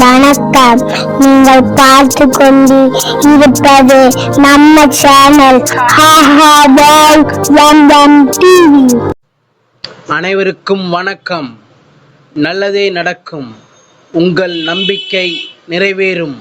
வணக்கம். நீங்கள் பார்த்து கொண்டு இருப்பது நம்ம சேனல் டிவி. அனைவருக்கும் வணக்கம். நல்லதே நடக்கும். உங்கள் நம்பிக்கை நிறைவேறும்.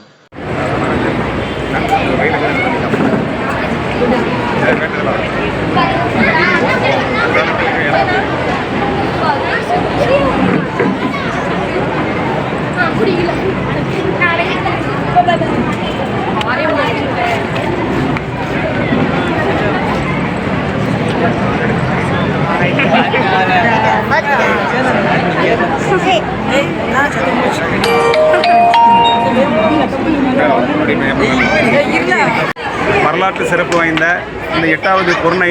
வரலாற்று சிறப்பு வாய்ந்த இந்த 8வது பொருணை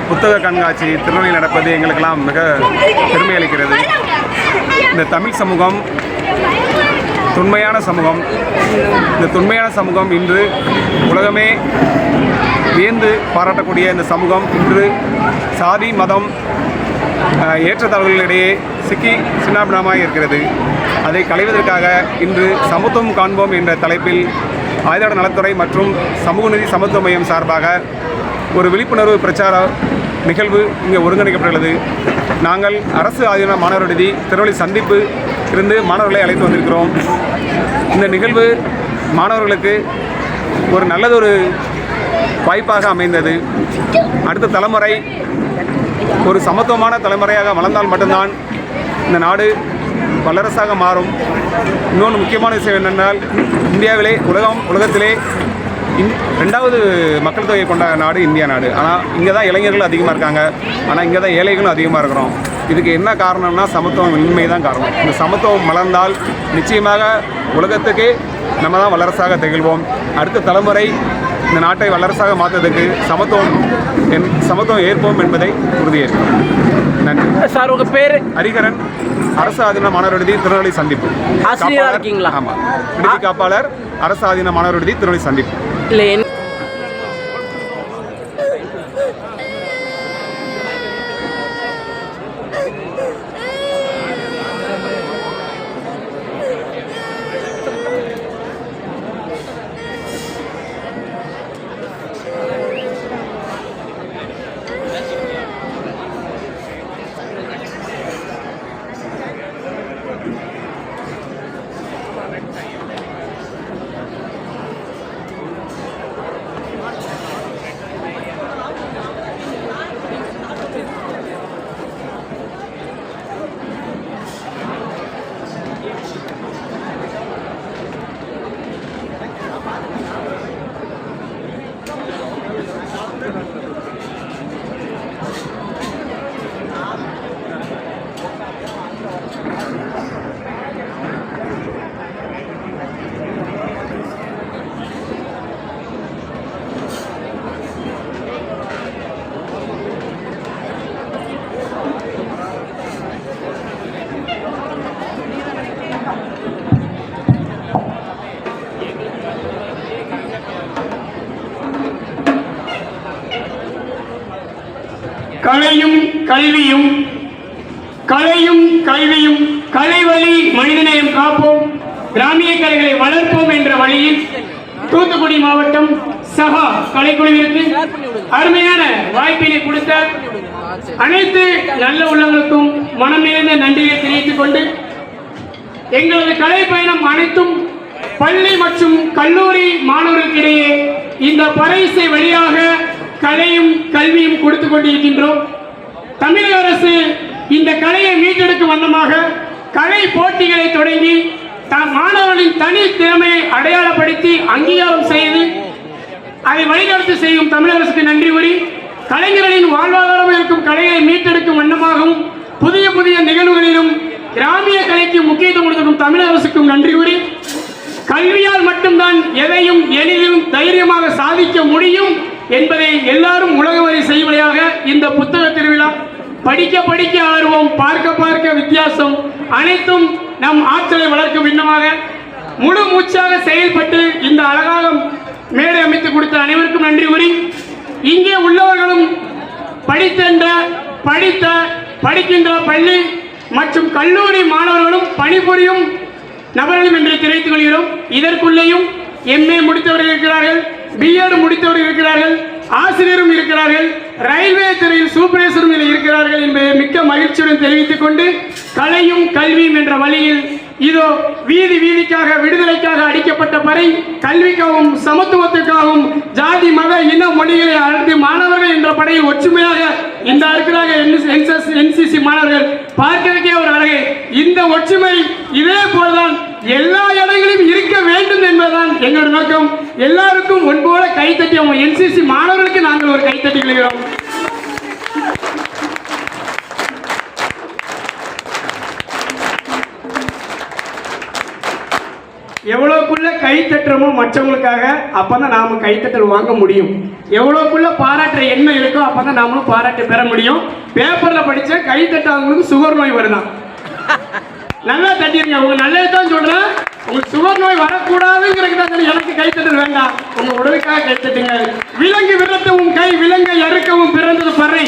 புத்தக கண்காட்சி திருநெல்வேலியில் நடப்பது எங்களுக்கெல்லாம் மிக பெருமை அளிக்கிறது. இந்த தமிழ் சமூகம் தொன்மையான சமூகம். இந்த தொன்மையான சமூகம் இன்று உலகமே வியந்து பாராட்டக்கூடிய இந்த சமூகம் இன்று சாதி மதம் ஏற்றத்தாழ்வுகளிடையே சிக்கி சின்னாபின்னமாக இருக்கிறது. அதை களைவதற்காக இன்று சமத்துவம் காண்போம் என்ற தலைப்பில் ஆயுத நலத்துறை மற்றும் சமூக நீதி சமத்துவ மையம் சார்பாக ஒரு விழிப்புணர்வு பிரச்சார நிகழ்வு இங்கே ஒருங்கிணைக்கப்பட்டுள்ளது. நாங்கள் அரசு ஆதீன மாணவர் விடுதி திருநெல்வேலி சந்திப்பு இருந்து மாணவர்களை அழைத்து வந்திருக்கிறோம். இந்த நிகழ்வு மாணவர்களுக்கு ஒரு நல்லதொரு வாய்ப்பாக அமைந்தது. அடுத்த தலைமுறை ஒரு சமத்துவமான தலைமுறையாக வளர்ந்தால் மட்டும்தான் இந்த நாடு வல்லரசாக மாறும். இன்னொன்று முக்கியமான விஷயம் என்னென்னால், இந்தியாவிலே உலகத்திலே 2வது மக்கள் தொகை கொண்ட நாடு இந்தியா நாடு. ஆனால் இங்கே தான் இளைஞர்கள் அதிகமாக இருக்காங்க. ஆனால் இங்கே தான் ஏழைகளும் அதிகமாக இருக்கிறோம். இதுக்கு என்ன காரணம்னா சமத்துவம் இன்மை தான் காரணம். இந்த சமத்துவம் மலர்ந்தால் நிச்சயமாக உலகத்துக்கே நம்ம தான் வல்லரசாக திகழ்வோம். அடுத்த தலைமுறை இந்த நாட்டை வல்லரசாக மாற்றுவதற்கு சமத்துவம் ஏற்போம் என்பதை உறுதியேற்கிறோம். நன்றி சார். உங்கள் பேர்? ஹரிகரன், அரசு ஆதீன மாணவர் விடுதி திருநெல்வேலி சந்திப்பு. ஆசிரியராக இருக்கீங்களா? ஆமாம், விடுதி காப்பாளர், அரசு ஆதீன மாணவர் விடுதி திருநெல்வேலி சந்திப்பு. இல்லை, கலையும் கல்வியும் கலைவழி மனிதநேயம் காப்போம், கிராமிய கலைகளை வளர்ப்போம் என்ற வழியில் தூத்துக்குடி மாவட்டம் சகா கலைக்குழுவிற்கு அருமையான வாய்ப்பினை கொடுத்த அனைத்து நல்ல உள்ளங்களுக்கும் மனம் நிறைந்த நன்றியை தெரிவித்துக் கொண்டு, எங்களது கலை பயணம் அனைத்தும் பள்ளி மற்றும் கல்லூரி மாணவர்களுக்கிடையே இந்த பரிசை வழியாக கலையும் கல்வியும் கொடுத்து கொண்டிருக்கின்றோம். தமிழக அரசு இந்த கலையை மீட்டெடுக்கும் வண்ணமாக கலை போட்டிகளை தொடங்கி மாணவர்களின் தனி திறமையை அடையாளப்படுத்தி அங்கீகாரம் செய்து அதை வழிநடத்தி செய்யும் தமிழக அரசுக்கு நன்றி கூறி, கலைஞர்களின் வாழ்வாதாரம் இருக்கும் கலையை மீட்டெடுக்கும் வண்ணமாகவும் புதிய புதிய நிகழ்வுகளிலும் கிராமிய கலைக்கு முக்கியத்துவம் கொடுக்கும் தமிழக அரசுக்கும் நன்றி கூறி, கல்வியால் மட்டும்தான் எதையும் எளிதிலும் தைரியமாக சாதிக்க முடியும் என்பதை எல்லாரும் உலகவரி செய்வதாக இந்த புத்தக திருவிழா படிக்க படிக்க ஆர்வம், பார்க்க பார்க்க வித்தியாசம் அனைத்தும் நம் ஆற்றலை வளர்க்கும் விண்ணமாக முழு மூச்சாக செயல்பட்டு இந்த அழகாக மேடை அமைத்து கொடுத்த அனைவருக்கும் நன்றி கூறி, இங்கே உள்ளவர்களும் படிக்கின்ற பள்ளி மற்றும் கல்லூரி மாணவர்களும் பணிபுரியும் நபர்களும் என்று தெரிவித்துக் கொள்கிறோம். இதற்குள்ளேயும் MA முடித்தவர்கள் இருக்கிறார்கள், பிஎட் முடித்தவர்கள் இருக்கிறார்கள், ஆசிரியரும் இருக்கிறார்கள், ரயில்வே துறையில் சூப்பர்வைசரும் இருக்கிறார்கள் என்பதை மிக்க மகிழ்ச்சியுடன் தெரிவித்துக் கொண்டு கலையும் கல்வியும் என்ற வழியில் இதோ வீதி வீதிக்காக விடுதலைக்காக அடிக்கப்பட்ட பறை கல்விக்காகவும் சமத்துவத்துக்காகவும் ஜாதி மத இன மொழிகளை அழைத்து மாணவர்கள் என்ற படையில் ஒற்றுமையாக இந்த இருக்கிறாங்க NCC மாணவர்கள் பார்க்கிறதுக்கே ஒரு அழகு. இந்த ஒற்றுமை இதே போலதான் எல்லா இடங்களிலும் இருக்க வேண்டும் என்பதுதான் எங்களோட நோக்கம். எல்லாருக்கும் ஒன்போல கைத்தட்டி NCC மாணவர்களுக்கு நாங்கள் ஒரு கைத்தட்டி கொள்கிறோம். எவ்வளோக்குள்ள கை தட்டுறமோ மற்றவங்களுக்காக அப்பதான் நாம கைத்தட்டல் வாங்க முடியும். எவ்வளோக்குள்ள பாராட்டுற எண்ணம் இருக்கோ அப்பதான் நாமளும் பாராட்டு பெற முடியும். பேப்பர்ல படிச்ச கை தட்டாதவங்களுக்கு சுகர் நோய் வருதான். நல்லா தட்டிருங்க, உங்க நல்லதான் சொல்றேன். உங்களுக்கு சுகர் நோய் வரக்கூடாதுங்கிறது எனக்கு கைத்தட்டல் வேண்டாம், உங்க உடலுக்காக கைத்தட்டுங்க. விலங்கு விரட்டவும் கை விலங்கை அறுக்கவும் பிறந்தது பறை,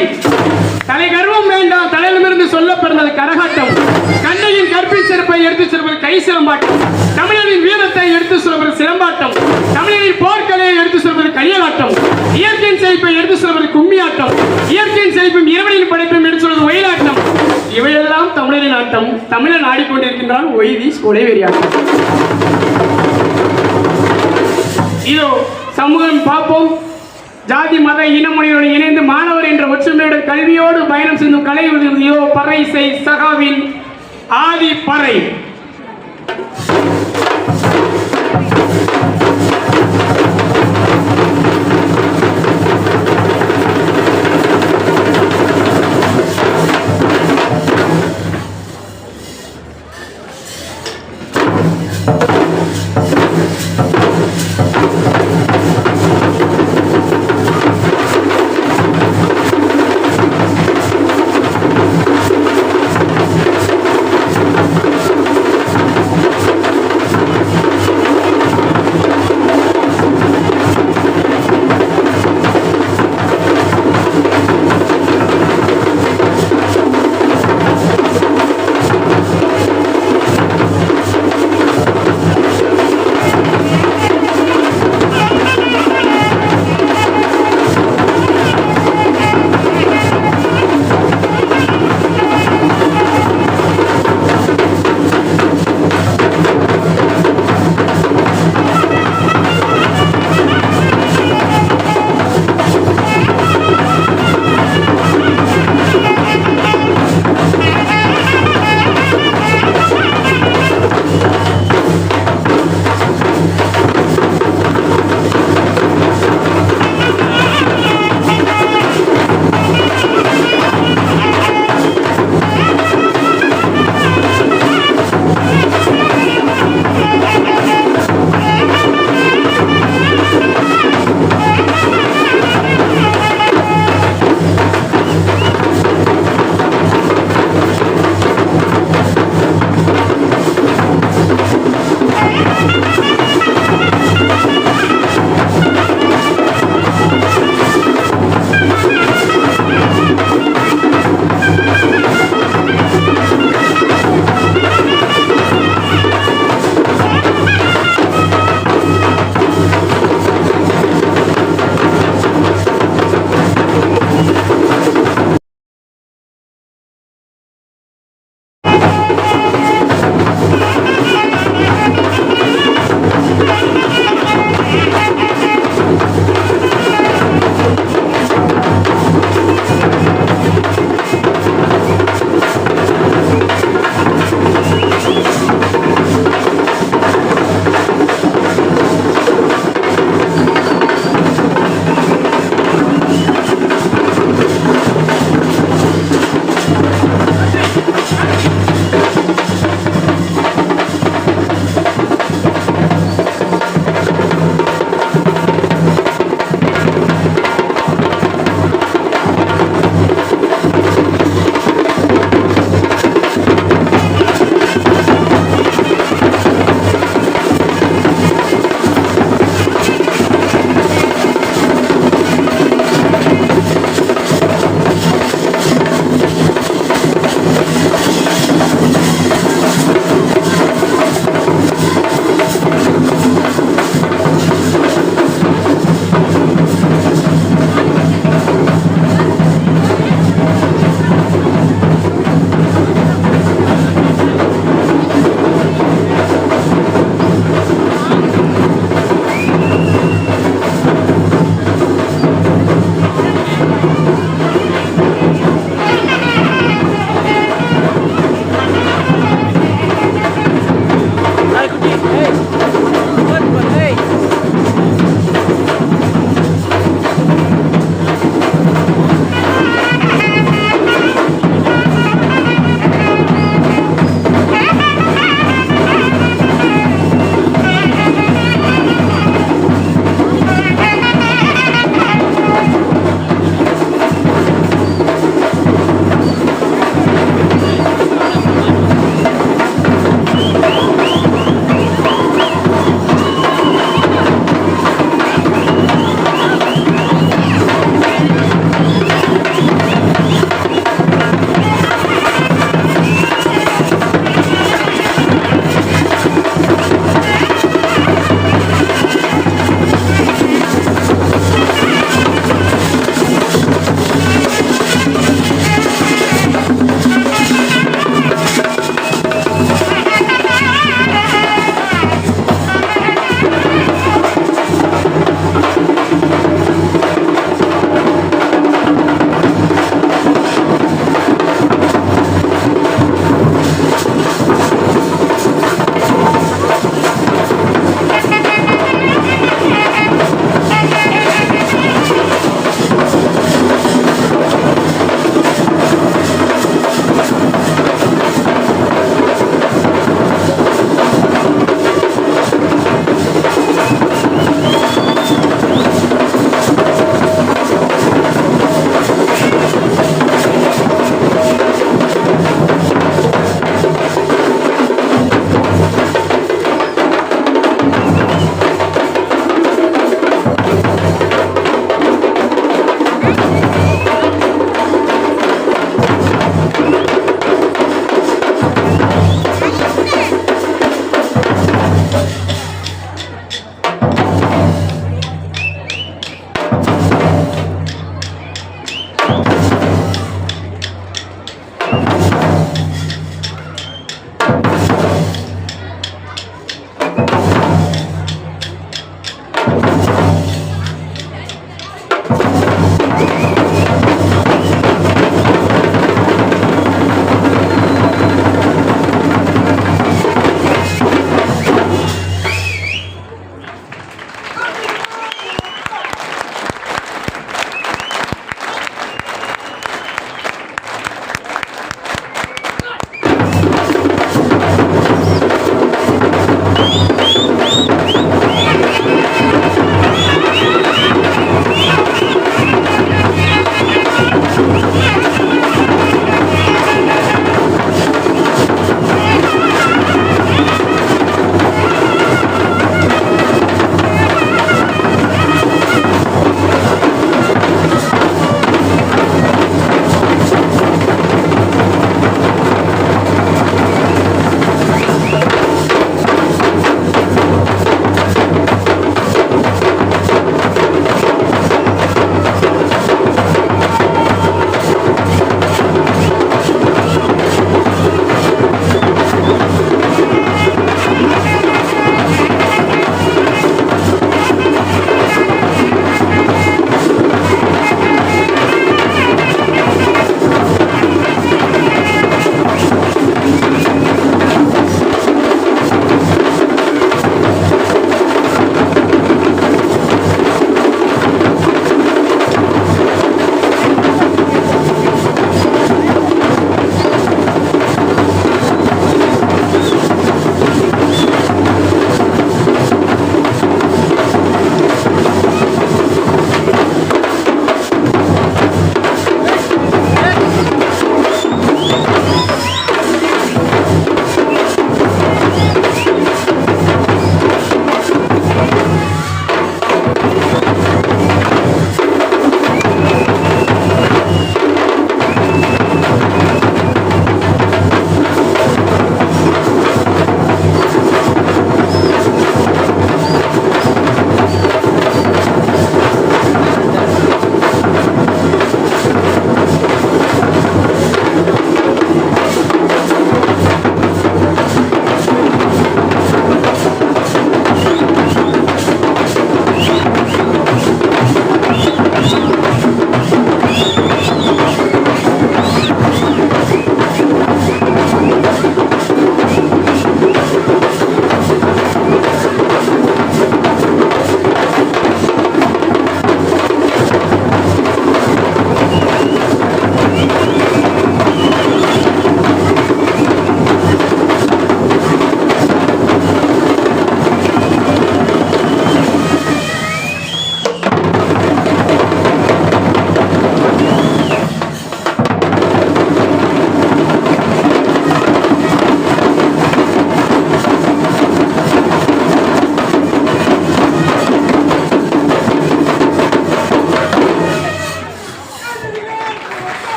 தலை கர்வம் வேண்டாம் தலையிலிருந்து சொல்ல பிறந்தது கரகாட்டம், கண்ணையின் கற்பின் சிறப்பை எடுத்து சொல்வது கை சிலம்பாட்டம், தமிழரின் வீரத்தை எடுத்து சொல்வது சிலம்பாட்டம், தமிழரின் போர்க்கலையை எடுத்து சொல்வது கையலாட்டம், இயற்கையின் செழிப்பை எடுத்து சொல்வது கும்மியாட்டம், இயற்கையின் செழிப்பும் இறைவனின் படைப்பும் எடுத்து சொல்வது ஒயிலாட்டம். இவையெல்லாம் தமிழரின் ஆட்டம். தமிழன் ஆடிக்கொண்டிருக்கின்றான் ஒய்தீஸ் கொலைவெறியாட்டம். இதோ சமூகம் பார்ப்போம். ஜாதி மத இனமொழியோடு இணைந்து மாணவர் என்ற ஒற்றுமையோடு கல்வியோடு பயணம் செய்யும் கலை பறை செய் சகாவின் ஆதி பறை.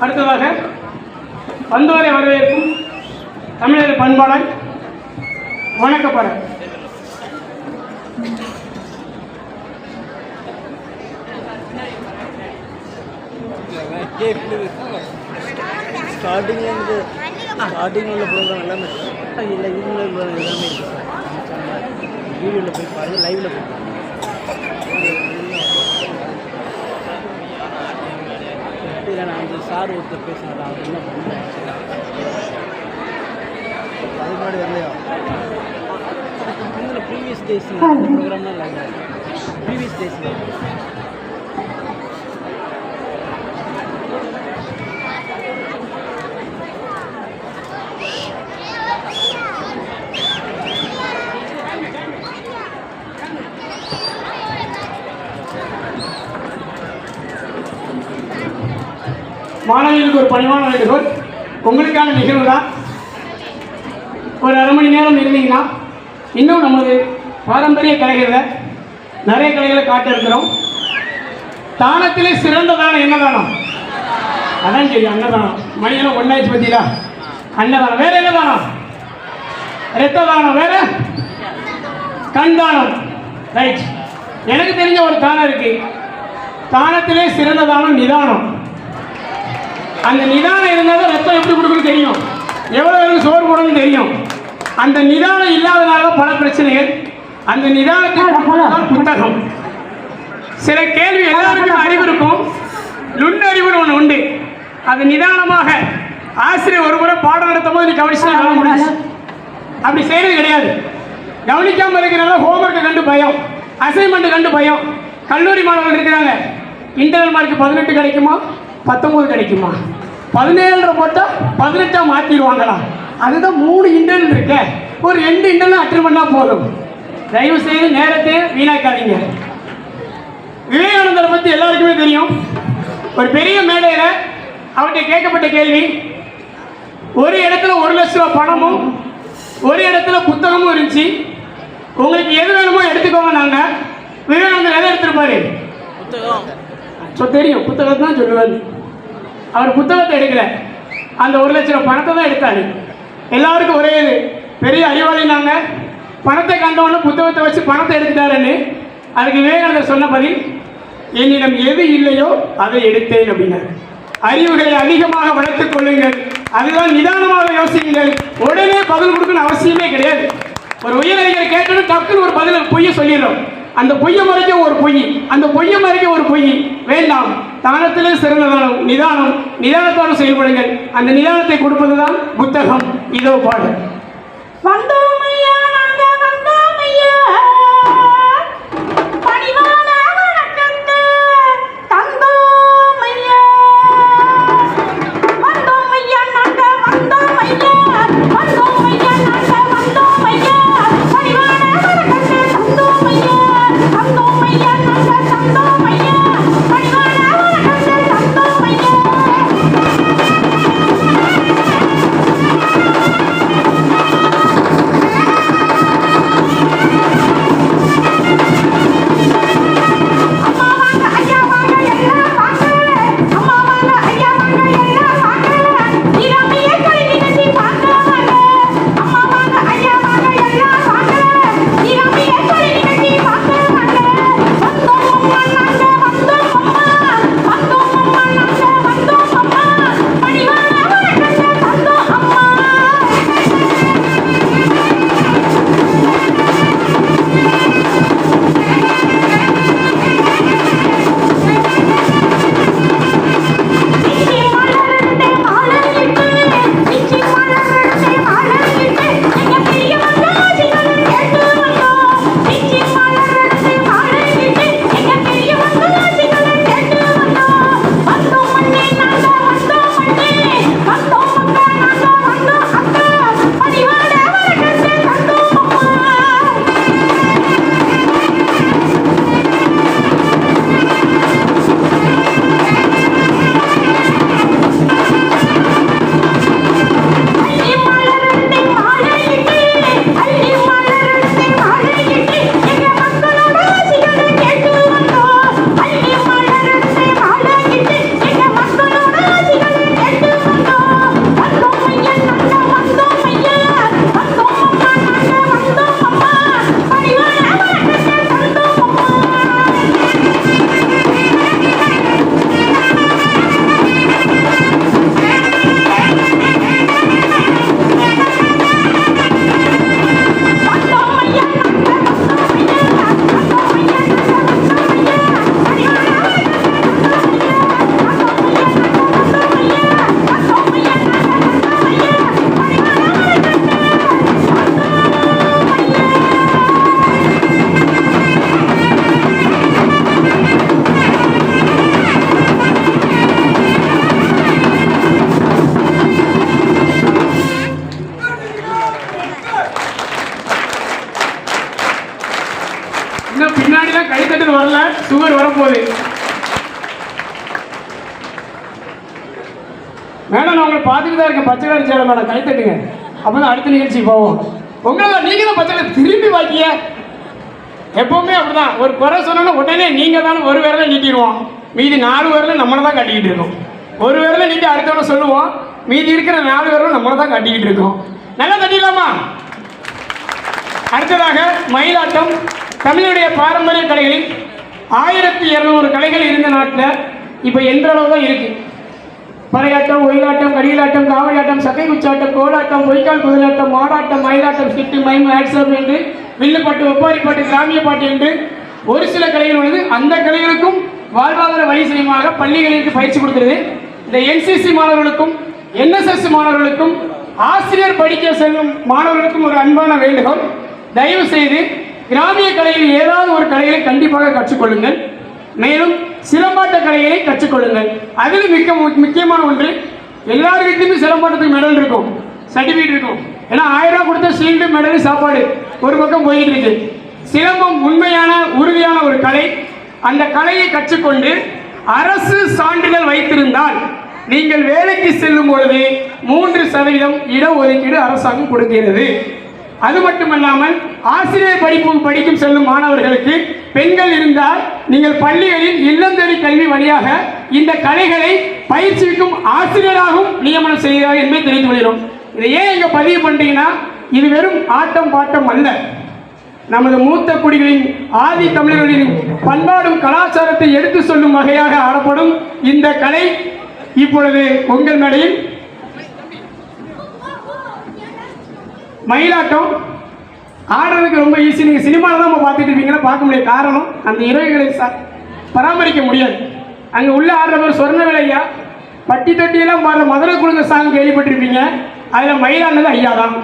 அடுத்ததாக வந்தோரை வரவேற்கும் தமிழர் பண்பாளர் வணக்கப்பட ஸ்டார்டிங்ல உள்ள ப்ரோக்ராம் எல்லாமே இல்லை இதுல எல்லாமே இருக்கு வீடியோவில் போய் பாருங்கள் லைவில் போய் இல்லை நான் அந்த சார் ஒருத்தர் பேசுகிறேன் அவர் என்ன பண்ணேன் அது மாதிரி வரலையா இதில் ப்ரீவியஸ் டேஸ் ப்ரோக்ராம்லாம் லைவ் ப்ரீவியஸ் டேஸில் மாணவர்களுக்கு ஒரு பணிவான வேண்டுகோள். உங்களுக்கான நிகழ்வு தான். ஒரு அரை மணி நேரம் இருந்தீங்கன்னா இன்னும் நமது பாரம்பரிய கலைகளில் நிறைய கலைகளை காட்ட இருக்கிறோம். தானத்திலே சிறந்த தானம் என்ன தானம்? அதான் சரி, அன்னதானம். மணியெல்லாம் ஒன்றாச்சு பற்றியா? அன்னதானம். வேற என்ன தானம்? இரத்த தானம். வேற கண் தானம். ரைட். எனக்கு தெரிஞ்ச ஒரு தானம் இருக்கு. தானத்திலே சிறந்த தானம் நிதானம். அந்த நிதானம் இருந்தால் ரத்தம் எப்படி கொடுக்கணும்னு தெரியும், எவ்வளோ பேருக்கு சோறு போடணும்னு தெரியும். அந்த நிதானம் இல்லாதனால பல பிரச்சனைகள். அந்த நிதானத்துக்கு புத்தகம். சில கேள்வி எல்லாருக்கும் அறிவு இருக்கும், நுண்ணறிவுன்னு ஒன்று உண்டு. அது நிதானமாக ஆசிரியர் ஒரு முறை பாடம் நடத்தும் போது நீ கவனிச்சுனா வேலை முடிச்சு. அப்படி செய்கிறது கிடையாது. கவனிக்காமல் இருக்கிறனால ஹோம்ஒர்க்கை கண்டு பயம், அசைன்மெண்ட்டு கண்டு பயம். கல்லூரி மாணவர்கள் இருக்கிறாங்க, இன்டர்னல் மார்க் 18 கிடைக்குமா 19 கிடைக்குமா? 17 போட்டால் 18 மாற்றிடுவாங்களா? அதுதான் 3 இன்டர்னல் இருக்க. ஒரு 2 இன்டர்னல் அட்டன் பண்ணால் போதும். தயவு செய்து நேரத்தை வீணாக்காதீங்க. விவேகானந்தரை பற்றி எல்லாருக்குமே தெரியும். ஒரு பெரிய மேடையில் அவர்கிட்ட கேட்கப்பட்ட கேள்வி, ஒரு இடத்துல 1 லட்ச ரூபா பணமும் ஒரு இடத்துல புத்தகமும் இருந்துச்சு, உங்களுக்கு எது வேணுமோ எடுத்துக்கோங்க. நாங்கள் விவேகானந்தர் எதை எடுத்துருப்பாரு? புத்தகம். தெரியும், புத்தகத்தை தான் சொல்லுவார். அவர் புத்தகத்தை எடுக்கல, அந்த 1 லட்ச ரூபா பணத்தை தான் எடுத்தாரு. எல்லாருக்கும் ஒரே இது, பெரிய அறிவாளினாங்க. பணத்தை கண்டவொன்னு புத்தகத்தை வச்சு பணத்தை எடுத்துட்டாருன்னு. அதுக்கு விவேகானந்தர் சொன்ன பதில், என்னிடம் எது இல்லையோ அதை எடுத்தேன் அப்படின்னாரு. அறிவுகளை அதிகமாக வளர்த்துக் கொள்ளுங்கள், அதுதான் நிதானமாக யோசியுங்கள். உடனே பதில் கொடுக்கணும் அவசியமே கிடையாது. ஒரு உயரதிகாரி கேட்டதும் டக்குன்னு ஒரு பதில் பொய்யை சொல்லிடுறோம். அந்த பொய்யை மறைக்க ஒரு பொய், அந்த பொய்யை மறைக்க ஒரு பொய் வேண்டாம். தானத்திலே சிறந்த தானம் நிதானம். நிதானத்தோடு செயல்படுங்கள். அந்த நிதானத்தை கொடுப்பதுதான் புத்தகம். இதோ பாடு. வந்தோமையா நாங்க வந்தோமையா, பணிவான வணக்கத்தை தந்தோமையா. வந்தோமையா நாங்க வந்தோமையா, வந்தோமையா நாங்க வந்தோமையா, பணிவான வணக்கத்தை தந்தோமையா. தந்தோமையா நாங்க தந்தோமையா, பணிவான வணக்கத்தை தந்தோமையா. கைத்தட்டல் வரல, சுகர் வரப்போகுது. மேடம் நான் உங்களை பார்த்துட்டு தான் இருக்கேன். பச்சை கலர் சேலை மேடம், கைத்தட்டுங்க. அப்போ தான் அடுத்த நிகழ்ச்சி போவோம். உங்களை நீங்கள் தான் பச்சை கலர் திரும்பி வாக்கிய எப்பவுமே அப்படிதான். ஒரு குறை சொன்னோன்னா உடனே நீங்கள் தானே ஒரு விரலை நீட்டிடுவோம், மீதி 4 விரலை நம்மளை தான் கட்டிக்கிட்டு இருக்கோம். ஒரு விரலை நீட்டி அடுத்தவரை சொல்லுவோம், மீதி இருக்கிற 4 விரலும் நம்மளை தான் கட்டிக்கிட்டு இருக்கோம். நல்லா தட்டிடலாமா? அடுத்ததாக மயிலாட்டம். தமிழுடைய பாரம்பரிய கலைகளில் 1200 கலைகள் இருந்த நாட்டில் இப்போ எந்தளவு தான் இருக்கு. பறையாட்டம், ஒயிலாட்டம், கடியலாட்டம், காவடியாட்டம், சக்கை குச்சாட்டம், கோலாட்டம், பொய்க்கால் குதிராட்டம், மாடாட்டம், மயிலாட்டம், சிட்டு, மைம், ஆட்சப் என்று வில்லுப்பாட்டு, ஒப்பாரிப்பாட்டு, கிராமிய பாட்டு என்று ஒரு சில கலைகள் உள்ளது. அந்த கலைகளுக்கும் வாழ்வாதார வழி செய்யமாக பள்ளிகளுக்கு பயிற்சி கொடுக்கிறது. இந்த NCC மாணவர்களுக்கும் NSS மாணவர்களுக்கும் ஆசிரியர் படிக்க செல்லும் மாணவர்களுக்கும் ஒரு அன்பான வேண்டுகோள், தயவு செய்து கிராமிய கலையில் ஏதாவது ஒரு கலைகளை கண்டிப்பாக கற்றுக்கொள்ளுங்கள். மேலும் சிலம்பாட்ட கலைகளை கற்றுக்கொள்ளுங்கள். அதில் முக்கியமான ஒன்று, எல்லார் வீட்லையுமே சிலம்பாட்டத்துக்கு மெடல் இருக்கும், சர்டிஃபிகேட் இருக்கும். ஏன்னா 1000 ரூபா கொடுத்த ஷீல்டு, மெடல், சாப்பாடு ஒரு பக்கம் போயிட்டு இருக்கு. சிலம்பம் உண்மையான உறுதியான ஒரு கலை. அந்த கலையை கற்றுக்கொண்டு அரசு சான்றிதழ் வைத்திருந்தால் நீங்கள் வேலைக்கு செல்லும் பொழுது 3% இடஒதுக்கீடு அரசாங்கம் கொடுக்கிறது. அது மட்டுமல்லாமல் ஆசிரியர் படிக்கும் செல்லும் மாணவர்களுக்கு பெண்கள் இருந்தால் நீங்கள் பள்ளிகளில் இல்லம் தேடி கல்வி வழியாக இந்த கலைகளை பயிற்சிக்கும் ஆசிரியராகவும் நியமனம் செய்கிறார் என்பதை தெரிந்து கொள்கிறோம். இதை ஏன் இங்கே பதிவு பண்ணுறீங்கன்னா, இது வெறும் ஆட்டம் பாட்டம் அல்ல. நமது மூத்த குடிகளின் ஆதி தமிழர்களின் பண்பாடும் கலாச்சாரத்தை எடுத்து சொல்லும் வகையாக ஆடப்படும் இந்த கலை இப்பொழுது உங்கள் மேடையில் மயிலாட்டம் ஆடுறதுக்கு ரொம்ப ஈஸி. நீங்கள் சினிமாவில் தான் நம்ம பார்த்துட்டு இருப்பீங்கன்னா பார்க்க முடியாது. காரணம், அந்த இறகுகளை பராமரிக்க முடியாது. அங்கே உள்ள ஆடுறவர் சொர்ணவேலையா, பட்டி தொட்டியெல்லாம் பாடுற மதுரை குழுங்க சாங் கேள்விப்பட்டிருப்பீங்க. அதில் மயிலானது ஐயா தான்.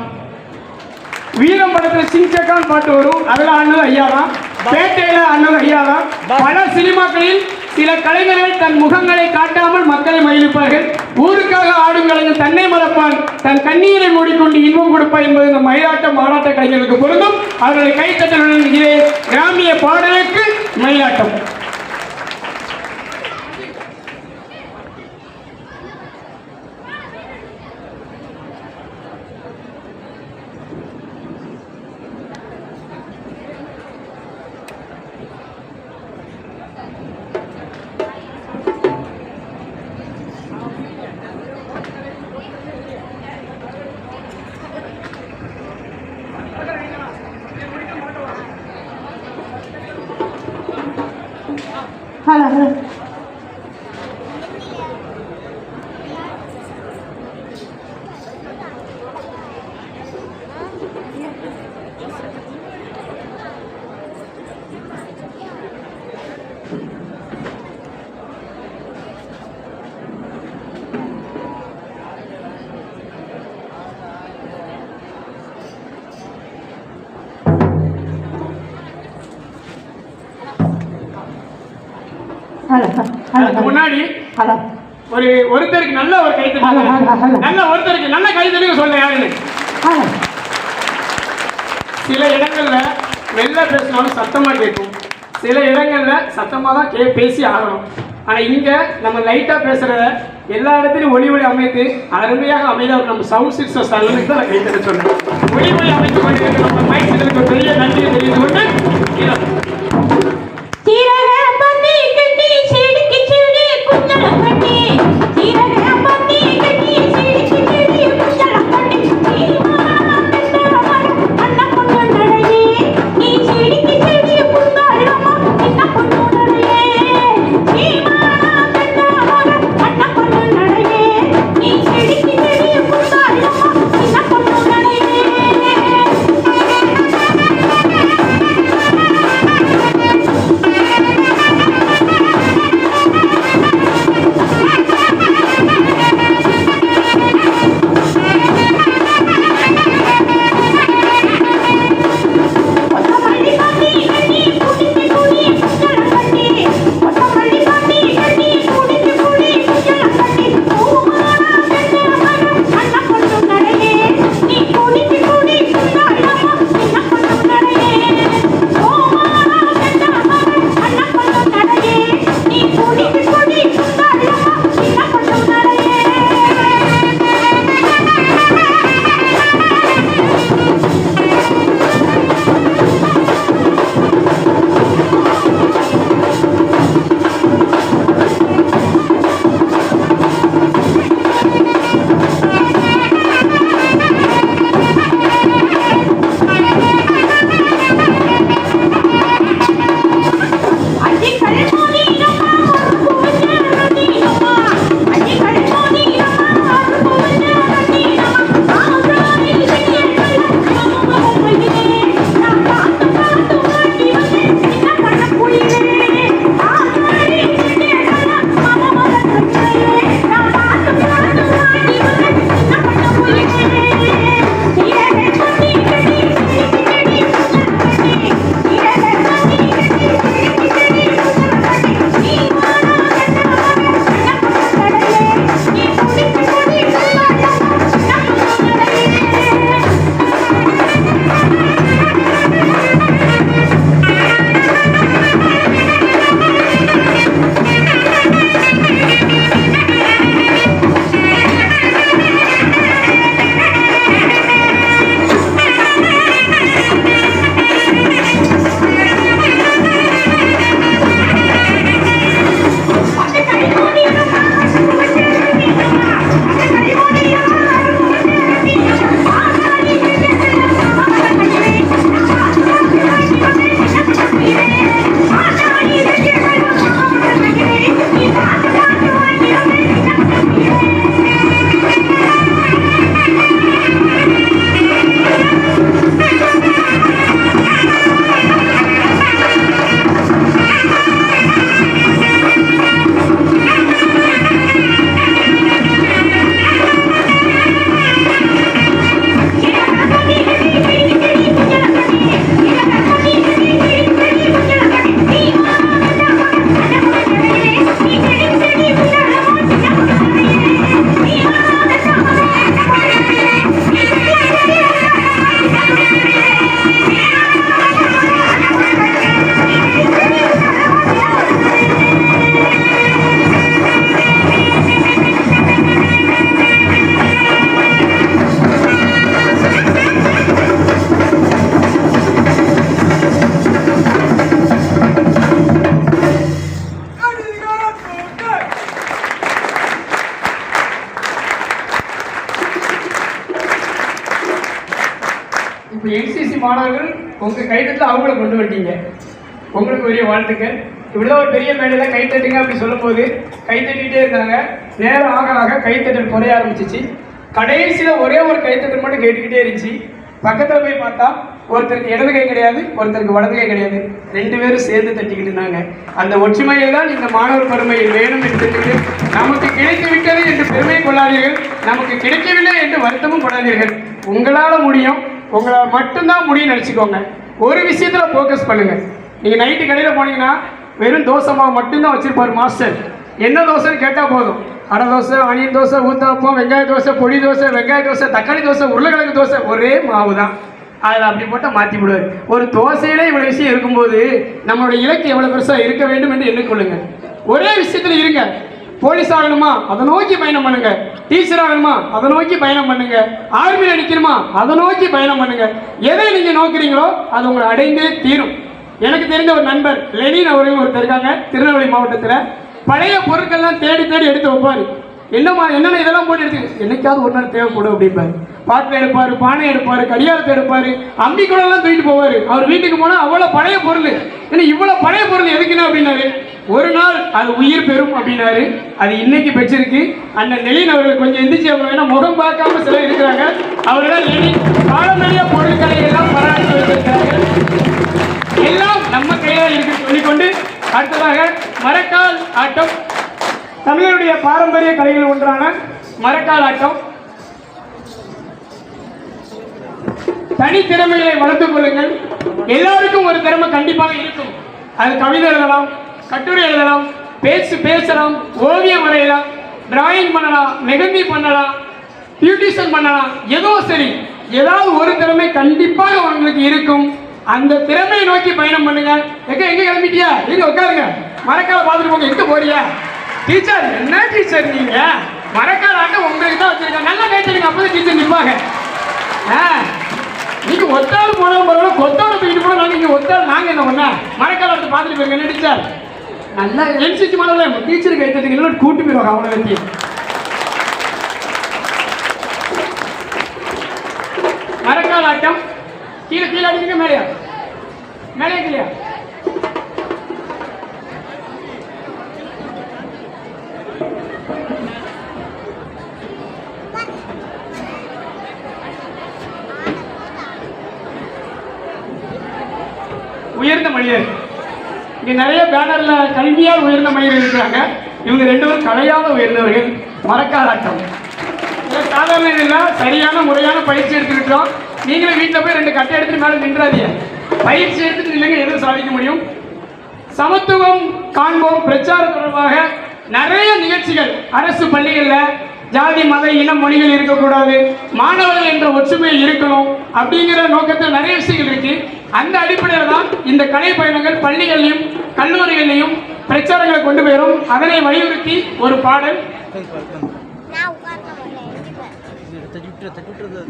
வீரம் படத்தில் சிங்சக்கான் பாட்டு வரும், அதில் ஆனது ஐயா தான். பேட்டையில் ஆனது ஐயா தான். பல சினிமாக்களில் சில கலைஞர்கள் தன் முகங்களை காட்டாமல் மக்களை மகிழ்ப்பார்கள். ஊருக்காக ஆடும் கலைஞர் தன்னை மறப்பான், தன் கண்ணீரை மூடிக்கொண்டு இன்பம் கொடுப்பார் என்பது இந்த மயிலாட்டம் மாறாட்ட கலைஞர்களுக்கு பொருந்தும். அவர்களை கைத்தட்டலுடன் இதே கிராமிய பாடலுக்கு மயிலாட்டம். ஹலோ ஹலோ அதுக்கு முன்னாடி ஒருத்தருக்கு நல்ல ஒரு கைத்தறி, நல்ல ஒருத்தருக்கு நல்ல கைத்தறி சொல்ல யாருன்னு. சில இடங்கள்ல மெல்ல பேசினாலும் சத்தமா கேட்கும், சில இடங்கள்ல சத்தமா தான் பேசி ஆகணும். ஆனா இங்க நம்ம லைட்டா பேசுறத எல்லா இடத்துலையும் ஒளி அமைத்து அருமையாக அமைதியாக நம்ம சவுண்ட் சிஸ்டம் தான் நான் கைத்தறி சொன்னேன். ஒளி அமைத்து கொண்டு நம்ம மைக்கு பெரிய நன்றியை தெரிந்து கொண்டு மாணவர்கள் உங்கள் கைத்தட்டில் அவங்கள கொண்டு வந்துட்டீங்க. உங்களுக்கு பெரிய வாழ்த்துக்கள். இப்படிதான் ஒரு பெரிய மேடையில் கைத்தட்டுங்க அப்படி சொல்லும் போது கைத்தட்டிகிட்டே இருக்காங்க. நேரம் ஆக ஆக கைத்தட்டல் குறைய ஆரம்பிச்சிச்சு. கடைசியில் ஒரே ஒரு கைத்தட்டல் மட்டும் கேட்டுக்கிட்டே இருந்துச்சு. பக்கத்தில் போய் பார்த்தா ஒருத்தருக்கு இடது கை கிடையாது, ஒருத்தருக்கு வலது கை கிடையாது, 2 பேரும் சேர்ந்து தட்டிக்கிட்டு இருந்தாங்க. அந்த ஒற்றுமையில் தான் இந்த மாணவர் பெருமையில் வேணும் என்று தெரிந்து நமக்கு கிடைத்து விட்டது என்று பெருமை கொள்ளாதீர்கள், நமக்கு கிடைக்கவில்லை என்று வருத்தமும் கொள்ளாதீர்கள். உங்களால் முடியும், உங்களால் மட்டும்தான் முடியும் நினச்சிக்கோங்க. ஒரு விஷயத்தில் ஃபோக்கஸ் பண்ணுங்கள். நீங்கள் நைட்டு கடையில் போனீங்கன்னா வெறும் தோசை மாவு மட்டும்தான் வச்சுருப்பார் மாஸ்டர். என்ன தோசைன்னு கேட்டால் போதும். அடை தோசை, ஆனியன் தோசை, ஊத்தாப்பம், வெங்காய தோசை, பொடி தோசை, வெங்காய தோசை, தக்காளி தோசை, உருளைக்கிழங்கு தோசை, ஒரே மாவு தான். அதில் அப்படி போட்டால் மாற்றி விடுவார். ஒரு தோசையிலே இவ்வளோ விஷயம் இருக்கும்போது நம்மளுடைய இலக்கு எவ்வளோ பெருசாக இருக்க வேண்டும் என்று எண்ணிக்கொள்ளுங்க. ஒரே விஷயத்தில் இருங்க. போலீஸ் ஆகணுமா, அதை நோக்கி பயணம் பண்ணுங்க. டீச்சர் ஆகணுமா, அதை நோக்கி பயணம் பண்ணுங்க. ஆர்மியில் அடிக்கணுமா, அதை நோக்கி பயணம் பண்ணுங்க. எதை நீங்கள் நோக்கிறீங்களோ அது உங்களை அடைந்தே தீரும். எனக்கு தெரிஞ்ச ஒரு நண்பர் லெனின் அவர்கள் ஒருத்தர் இருக்காங்க திருநெல்வேலி மாவட்டத்தில். பழைய பொருட்கள்லாம் தேடி தேடி எடுத்து வைப்பார். என்னம்மா என்னென்ன இதெல்லாம் போட்டு எடுத்து என்னைக்காவது ஒரு நாள் தேவைப்படும் அப்படிம்பார். பாட்டில் எடுப்பார், பானை எடுப்பார், கடியாரத்தை எடுப்பார், அம்பிக்குள்ளெல்லாம் தூக்கிட்டு போவார். அவர் வீட்டுக்கு போனால் அவ்வளோ பழைய பொருள். ஏன்னா இவ்வளோ பழைய பொருள் எதுக்குன்னா அப்படின்னாரு. ஒரு நாள் அது உயிர் பெறும் அப்படின்னாரு. அது இன்னைக்கு பெற்றிருக்கு. அண்ணன் லெனின் அவர்கள் கொஞ்சம் எந்திரிச்சு அவங்க வேணா முகம் பார்க்காம சில இருக்கிறாங்க. அவர்கள் லெனின் பாரம்பரிய பொருட்களை எல்லாம் பராமரித்து வைத்திருக்கிறார்கள். எல்லாம் நம்ம கையில் இருக்கு சொல்லிக்கொண்டு அடுத்ததாக மரக்கால் ஆட்டம், தமிழருடைய பாரம்பரிய கலைகள் ஒன்றான மரக்கால் ஆட்டம். தனித்திறமைகளை வளர்த்துக் கொள்ளுங்கள். எல்லாருக்கும் ஒரு திறமை கண்டிப்பாக இருக்கும். அது கவிதை எழுதலாம், கட்டுரை எழுதலாம், பேசலாம், ஓவியம் வரையலாம், டிராயிங் பண்ணலாம், மெஹந்தி பண்ணலாம், பியூட்டிஷன் பண்ணலாம். ஏதோ சரி, ஏதாவது ஒரு திறமை கண்டிப்பாக உங்களுக்கு இருக்கும். அந்த திறமையை நோக்கி பயணம் பண்ணுங்க. எங்க கிளம்பிட்டியா? எங்க உட்காருங்க. மரக்கால பார்த்துட்டு போங்க. எங்க போறியா? டீச்சர் என்ன டீச்சர் நீங்க? மரக்கால ஆட்டம் உங்களுக்கு தான் வச்சிருக்காங்க. நல்லா கேட்டுருங்க. அப்பதான் டீச்சர் நிற்பாங்க. நீங்க ஒத்தாள் போனாலும் பரவாயில்ல, கொத்தாள் தூக்கிட்டு போனா நீங்க ஒத்தாள். நாங்க என்ன பண்ண மரக்கால ஆட்டம் பார்த்துட்டு போயிருங்க. என்ன டீச்சர் நல்லா என்சிசி மாணவர்கள் டீச்சர் கைத்தட்டுங்க, கூட்டு போயிருவாங்க. அவனை வச்சு மரக்கால் ஆட்டம். கீழே கீழே அடிக்க மேலையா மேலையா கீழே உயர்ந்த மனிதர். இங்க நிறைய பேனர்ல கல்வியால் உயர்ந்த மனிதர்கள் இருக்கிறாங்க. இவங்க 2 பேரும் கலையால் உயர்ந்தவர்கள். மரக்கால் ஆட்டம் சாதாரண இல்லை, சரியான முறையான பயிற்சி எடுத்துக்கிட்டோம். நீங்களும் வீட்டில் போய் 2 கட்டை எடுத்துட்டு மேலே நின்றாதீங்க. பயிற்சி எடுத்துட்டு இல்லைங்க எதுவும் சாதிக்க முடியும். சமத்துவம் காண்போம் பிரச்சார தொடர்பாக நிறைய நிகழ்ச்சிகள் அரசு பள்ளிகளில் ஜாதி மத இன மொழிகள் இருக்கக்கூடாது, மாணவர்கள் என்ற ஒற்றுமை இருக்கணும் அப்படிங்கிற நோக்கத்தில் நிறைய விஷயங்கள் இருக்கு. அந்த அடிப்படையில் தான் இந்த கலை பயணங்கள் பள்ளிகளையும் கல்லூரிகளையும் பிரச்சாரங்களை கொண்டு போயிடும். அதனை வலியுறுத்தி ஒரு பாடல்.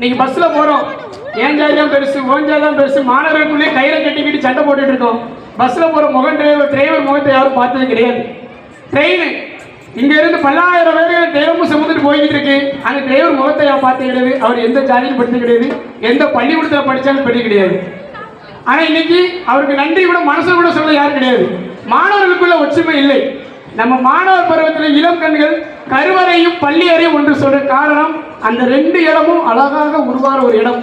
நீங்க பஸ்ல போறோம், ஏன் ஜாதி தான் பெருசு, ஓன் ஜாதி தான் பெருசு, மாணவர்களுக்குள்ளே கயிறை கட்டிக்கிட்டு சண்டை போட்டுட்டு இருக்கோம். பஸ்ல போற டிரைவர் முகத்தை யாரும் பார்த்தது கிடையாது. ட்ரெயின் இங்க இருந்து பல்லாயிரம் பேர்கள் தினமும் சுமந்துட்டு போய்கிட்டு இருக்கு. அந்த டிரைவர் முகத்தை யாரும் பார்த்தது கிடையாது. அவர் எந்த ஜாதியும் படித்தது கிடையாது, எந்த பள்ளிக்கூடத்தில் படித்தாலும் படி கிடையாது. ஆனா இன்னைக்கு அவருக்கு நன்றி கூட மனசு கூட சொல்ல யாரும் கிடையாது. மாணவர்களுக்குள்ள ஒற்றுமை இல்லை. நம்ம மாணவர் பருவத்தில் இளம் கண்கள் கருவறையும் பள்ளி அறையும் ஒன்று சொல்ற காரணம், அந்த 2 இடமும் அழகாக உருவாகிற ஒரு இடம்.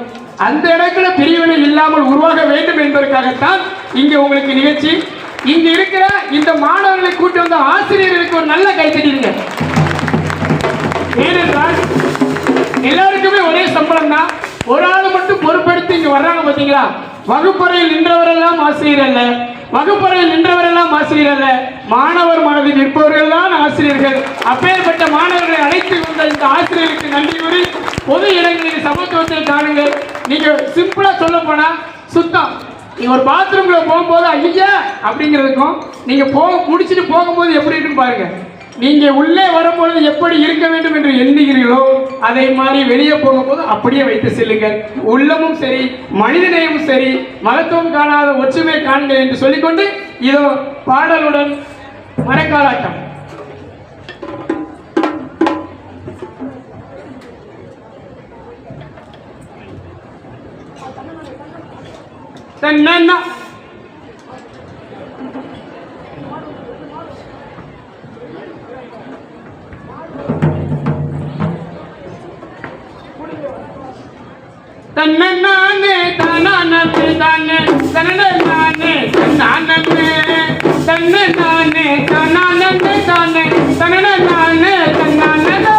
அந்த இடத்துல பிரிவினை இல்லாமல் உருவாக வேண்டும் என்பதற்காகத்தான் இங்கே உங்களுக்கு நிகழ்ச்சி. இங்க இருக்கிற இந்த மாணவர்களை கூட்டி வந்த ஆசிரியர்களுக்கு ஒரு நல்ல கைத்தட்டிடுங்க. ஏனென்றால் எல்லாருக்குமே ஒரே சம்பளம் தான். ஒரு ஆள் மட்டும் பொறுப்பெடுத்து இங்க வர்றாங்க பாத்தீங்களா? வகுப்பறையில் நின்றவரெல்லாம் ஆசிரியர் அல்ல, வகுப்பறையில் நின்றவரெல்லாம் ஆசிரியர் அல்ல, மாணவர் மனதில் நிற்பவர்கள் தான் ஆசிரியர்கள். அப்பேற்பட்ட மாணவர்களை அழைத்து வந்த இந்த ஆசிரியருக்கு நன்றி கூறி பொது இடங்களில் சமத்துவத்தை காணுங்கள். நீங்க சிம்பிளா சொல்ல போனா சுத்தம். நீங்க ஒரு பாத்ரூம்ல போகும்போது ஐயா அப்படிங்கிறதுக்கும் நீங்க முடிச்சுட்டு போகும்போது எப்படி இருக்குன்னு பாருங்க. நீங்க உள்ளே வரும்பொழுது எப்படி இருக்க வேண்டும் என்று எண்ணுகிறீர்களோ அதை மாதிரி வெளியே போகும்போது அப்படியே வைத்து செல்லுங்கள். உள்ளமும் சரி, மனிதனையும் சரி, மகத்துவம் காணாத ஒற்றுமை காண்க என்று சொல்லிக்கொண்டு இதோ பாடலுடன் மரக்காலாட்டம். தன்னா தன்னே தானே தானே தன்னே தானே தன்னே தானே தானே தன்னே தன்னானே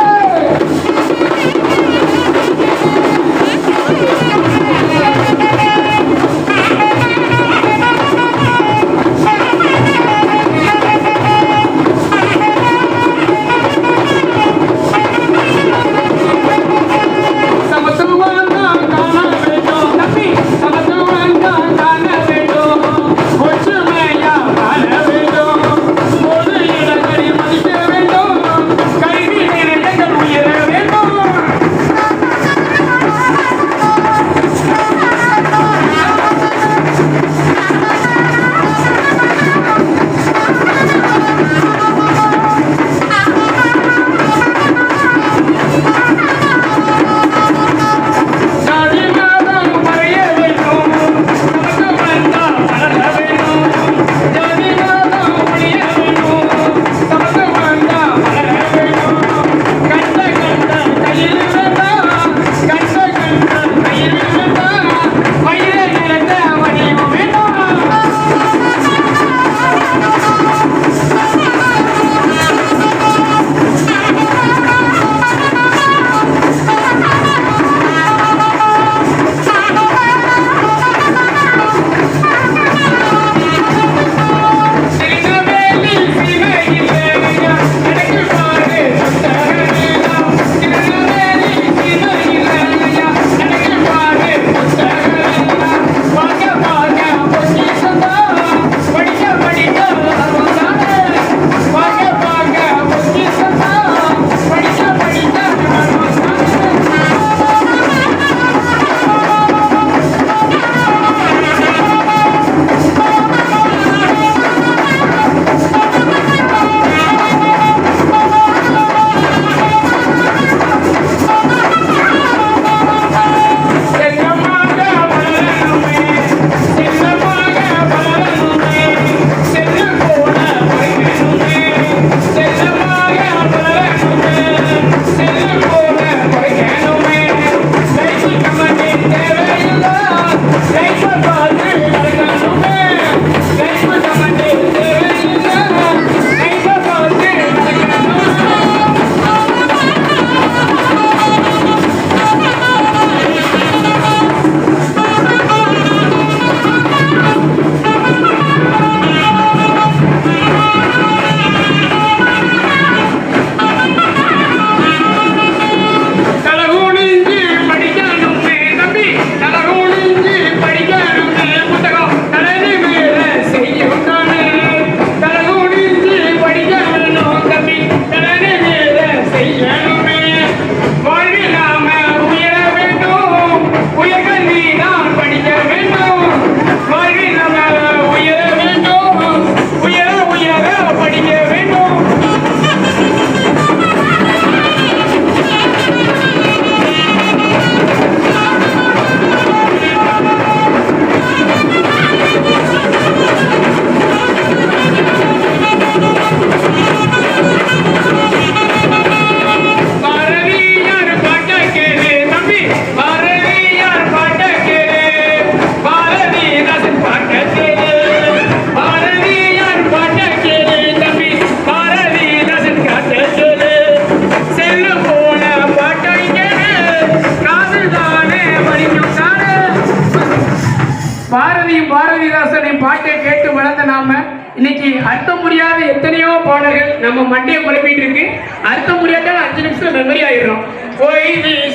பாரதிதாசனின் பாட்டை கேட்டு வளர்ந்த நாம இன்னைக்கு அர்த்தம் முடியாத எத்தனையோ பாடல்கள் நம்ம மண்டையை குழப்பிட்டு இருக்கு. அர்த்தம் முடியாத 5 நிமிஷம் மெமரி ஆயிடும்.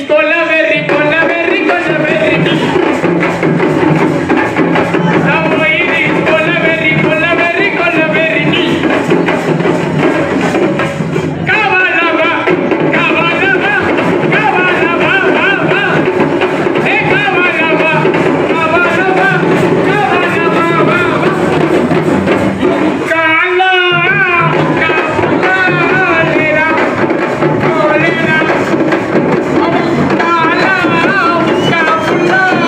கொல்லவெறி கொல்லவெறி கொல்லவெறி கொல்லவெறி கொல்லவெறி கொல்லவெறி கவலவா கவலவா கவலவா ஏ கவலவா கவலவா கவலவா காலா காலா கோலேனா காலா காலா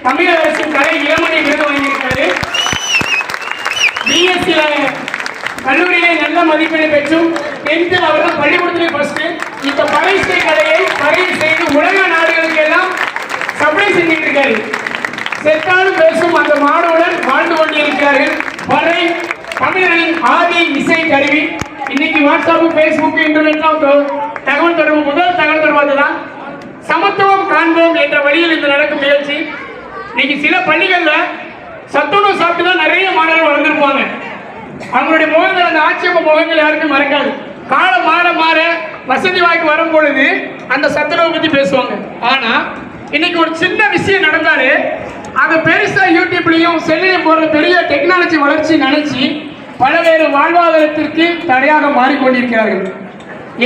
தமிழக அரசின் கலை இளமணி விருது வாங்கியிருக்காரு. பிஎஸ்சியில கல்லூரியிலே நல்ல மதிப்பெண்ணை பெற்றும் 10th அவர் தான் பள்ளிக்கூடத்திலே ஃபர்ஸ்ட். இப்ப பரிசை கலையை பரிசு செய்து உலக நாடுகளுக்கு எல்லாம் சப்ளை செஞ்சுட்டு இருக்காரு. செத்தாலும் பேசும் அந்த மாடுடன் வாழ்ந்து கொண்டிருக்கிறார்கள். வரை தமிழனின் ஆதி இசை கருவி. இன்னைக்கு வாட்ஸ்அப், பேஸ்புக், இன்டர்நெட்லாம் தகவல் தொடர்பு முதல் தகவல் தொடர்பு தான். சமத்துவம் காண்போம் என்ற வழியில் இந்த நடக்கும் நிகழ்ச்சி. இன்னைக்கு சில பள்ளிகள்ல சத்துணவு சாப்பிட்டு தான் நிறைய மாணவர்கள் வளர்ந்துருப்பாங்க. அவங்களுடைய முகங்கள், அந்த ஆட்சேப முகங்கள் யாருக்கும் மறக்காது. காலம் மாற மாற வசதி வாய்ப்பு வரும் பொழுது அந்த சத்துணவு பத்தி பேசுவாங்க. ஆனா இன்னைக்கு ஒரு சின்ன விஷயம் நடந்தாலே அது பெருசா யூடியூப்லயும் செல்லையும் போற பெரிய டெக்னாலஜி வளர்ச்சி நினைச்சு பல்வேறு வாழ்வாதாரத்திற்கு தடையாக மாறிக்கொண்டிருக்கிறார்கள்.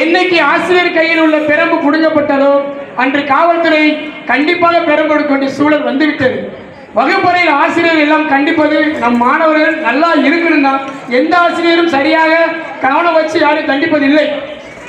என்னைக்கு ஆசிரியர் கையில் உள்ள பெரம்பு புடுங்கப்பட்டதோ அன்று காவல்துறை கண்டிப்பாக பெரம்பு எடுக்க சூழல் வந்துவிட்டது. வகுப்பறையில் ஆசிரியர் எல்லாம் கண்டிப்பது நம் மாணவர்கள் நல்லா இருக்கணும் தான். எந்த ஆசிரியரும் சரியாக கவனம் வச்சு யாரும் கண்டிப்பதில்லை.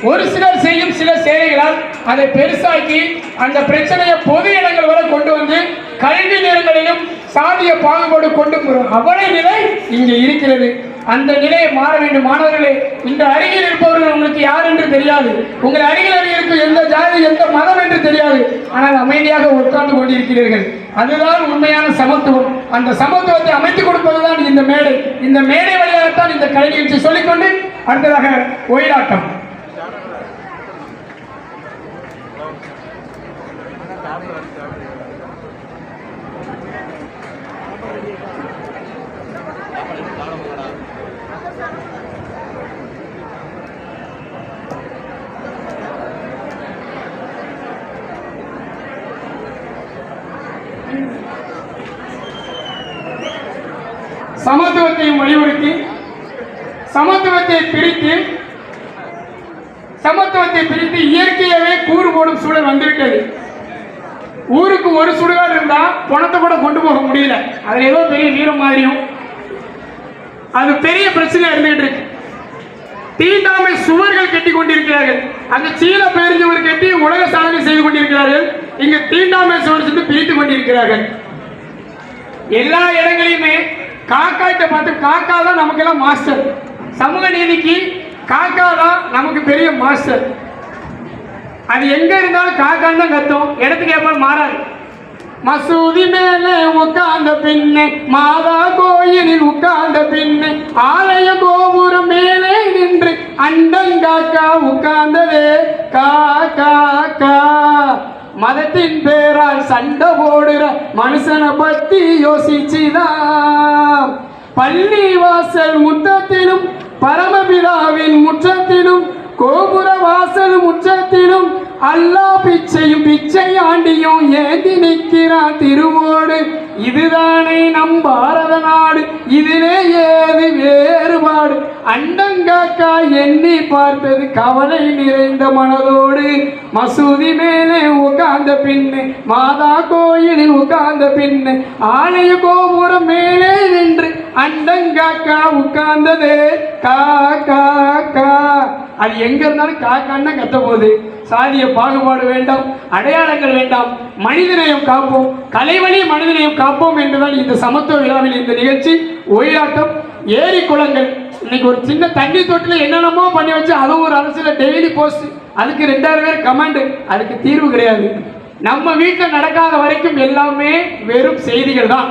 ஒரு சிலர் செய்யும் சில சேவைகளால் அதை பெருசாக்கி அந்த பிரச்சனையை பொது இடங்கள் வரை கொண்டு வந்து கல்வி நேரங்களிலும் சாதிய பாகுபாடு கொண்டு போகும் அவல நிலை இங்கே இருக்கிறது. அந்த நிலையை மாற வேண்டும். மாணவர்களே, இந்த அருகில் இருப்பவர்கள் உங்களுக்கு யார் என்று தெரியாது. உங்கள் அருகில் இருக்கும் எந்த ஜாதி, எந்த மதம் என்று தெரியாது. ஆனால் அமைதியாக உட்கார்ந்து கொண்டிருக்கிறீர்கள். அதுதான் உண்மையான சமத்துவம். அந்த சமத்துவத்தை அமைத்துக் கொடுப்பதுதான் இந்த மேடை. இந்த மேடை வழியாகத்தான் இந்த கலை நிகழ்ச்சி சொல்லிக்கொண்டு அடுத்ததாக ஒயிலாட்டம். சமத்துவத்தையும் வலியுறுத்தி சமத்துவத்தை பிரித்து இயற்கையாவே கூறு போடும் சூழல் வந்துவிட்டது. ஊருக்கு ஒரு சுடுகாடு இருந்தா பணத்தை கூட கொண்டு போக முடியல. அது ஏதோ பெரிய வீரம் மாதிரியும் அது பெரிய பிரச்சனை இருந்துகிட்டு இருக்கு. தீண்டாமை சுவர்கள் கட்டி கொண்டிருக்கிறார்கள். அந்த சீன பேரிஞ்சவர் கட்டி உலக சாதனை செய்து கொண்டிருக்கிறார்கள். இங்கு தீண்டாமை சுவர் சென்று பிரித்துக் கொண்டிருக்கிறார்கள். எல்லா இடங்களையுமே காக்காட்ட பார்த்து காக்கா தான் நமக்கு எல்லாம் மாஸ்டர். சமூக நீதிக்கு காக்கா தான் நமக்கு பெரிய மாஸ்டர். அது எங்க இருந்தாலும் காக்கான்னு தான் கத்தும். இடத்துக்கு ஏற்பாடு மாறாது. மசூதி மேலே உட்கார்ந்த பின்ன, மாதா கோயிலில் உட்கார்ந்த பின்ன, ஆலய கோபுரம் மேலே நின்று அண்டங்காக்கா உட்கார்ந்ததே காக்கா. மதத்தின் பேரால் சண்டை போடுற மனுஷனை பத்தி யோசிச்சுதான் பள்ளி வாசல் முற்றத்திலும் பரமபிதாவின் முற்றத்திலும் கோபுர வாசல் முற்றத்திலும் அல்லா பிச்சையும் பிச்சை ஆண்டியும் ஏந்தி நிற்கிறான் திருவோடு. இதுதானே நம் பாரத நாடு, இதிலே ஏது வேறுபாடு? அண்டங்காக்கா எண்ணி பார்த்தது கவலை நிறைந்த மனதோடு. மசூதி மேலே உட்கார்ந்த பின்னு, மாதா கோயிலில் உட்கார்ந்த பின்னு, ஆலய கோபுரம் மேலே நின்று அண்டங்காக்கா உட்கார்ந்தது காக்கா. அது எங்க இருந்தாலும் காக்கான்னு கத்த போகுது. சாதிய பாகுபாடு வேண்டாம், அடையாளங்கள் வேண்டாம், மனிதநேயம் காப்போம், கலைவழி மனிதநேயம் காப்போம் என்றுதான் இந்த சமத்துவ விழாவில் இந்த நிகழ்ச்சி. ஒயிலாட்டம், ஏரி குளங்கள். இன்னைக்கு ஒரு சின்ன தண்ணி தொட்டில் என்னென்னமோ பண்ணி வச்சு அதுவும் ஒரு அரசியல் டெய்லி போஸ்ட், அதுக்கு 2000 பேர் கமெண்ட். அதுக்கு தீர்வு கிடையாது. நம்ம வீட்டில் நடக்காத வரைக்கும் எல்லாமே வெறும் செய்திகள் தான்.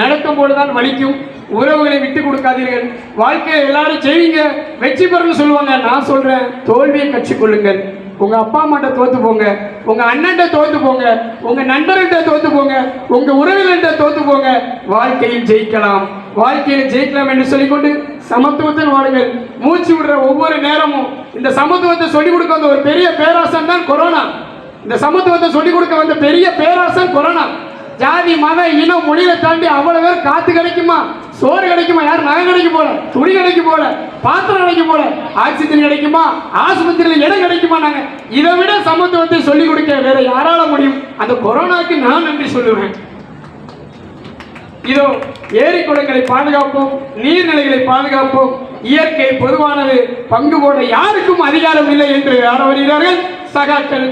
நடக்கும் போதுதான் வலிக்கும். உறவுகளை விட்டு கொடுக்காதீர்கள். வாழ்க்கையை எல்லாரும் செய்வீங்க, வெற்றி பெறணும்னு சொல்லுவாங்க. நான் சொல்றேன், தோல்வியை கற்றுக்கொள்ளுங்கள். உங்க அப்பா அம்மாட்ட தோத்து போங்க, உங்க அண்ணன்ட்ட தோத்து போங்க, உங்க நண்பர்கிட்ட தோத்து போங்க, உங்க உறவினர்கிட்ட தோத்து போங்க. வாழ்க்கையில் ஜெயிக்கலாம், வாழ்க்கையில் ஜெயிக்கலாம் என்று சொல்லிக்கொண்டு சமத்துவத்தில் வாருங்கள். மூச்சு விடுற ஒவ்வொரு நேரமும் இந்த சமத்துவத்தை சொல்லிக் கொடுக்க வந்த ஒரு பெரிய பேராசன் தான் கொரோனா. இந்த சமத்துவத்தை சொல்லிக் கொடுக்க வந்த பெரிய பேராசன் கொரோனா. ஜாதி மத இனம் மொழியை தாண்டி அவ்வளவு பேர் காத்து கிடைக்குமா, சோறு கிடைக்குமா, யாரும் நகை கிடைக்கும் போல, துணி கிடைக்கும் போல, பாத்திரம் கிடைக்கும் போல, ஆக்சிஜன் கிடைக்குமா, ஆஸ்பத்திரியில் இடம் கிடைக்குமா? நாங்க இதை விட சமத்துவத்தை சொல்லிக் கொடுக்க வேற யாரால முடியும்? அந்த கொரோனாக்கு நான் நன்றி சொல்லுவேன். இதோ ஏரி குளங்களை பாதுகாப்போம், நீர்நிலைகளை பாதுகாப்போம். இயற்கை பொதுவானது, பங்கு போட யாருக்கும் அதிகாரம் இல்லை என்று ஆட வருகிறார்கள் சகாக்கள்.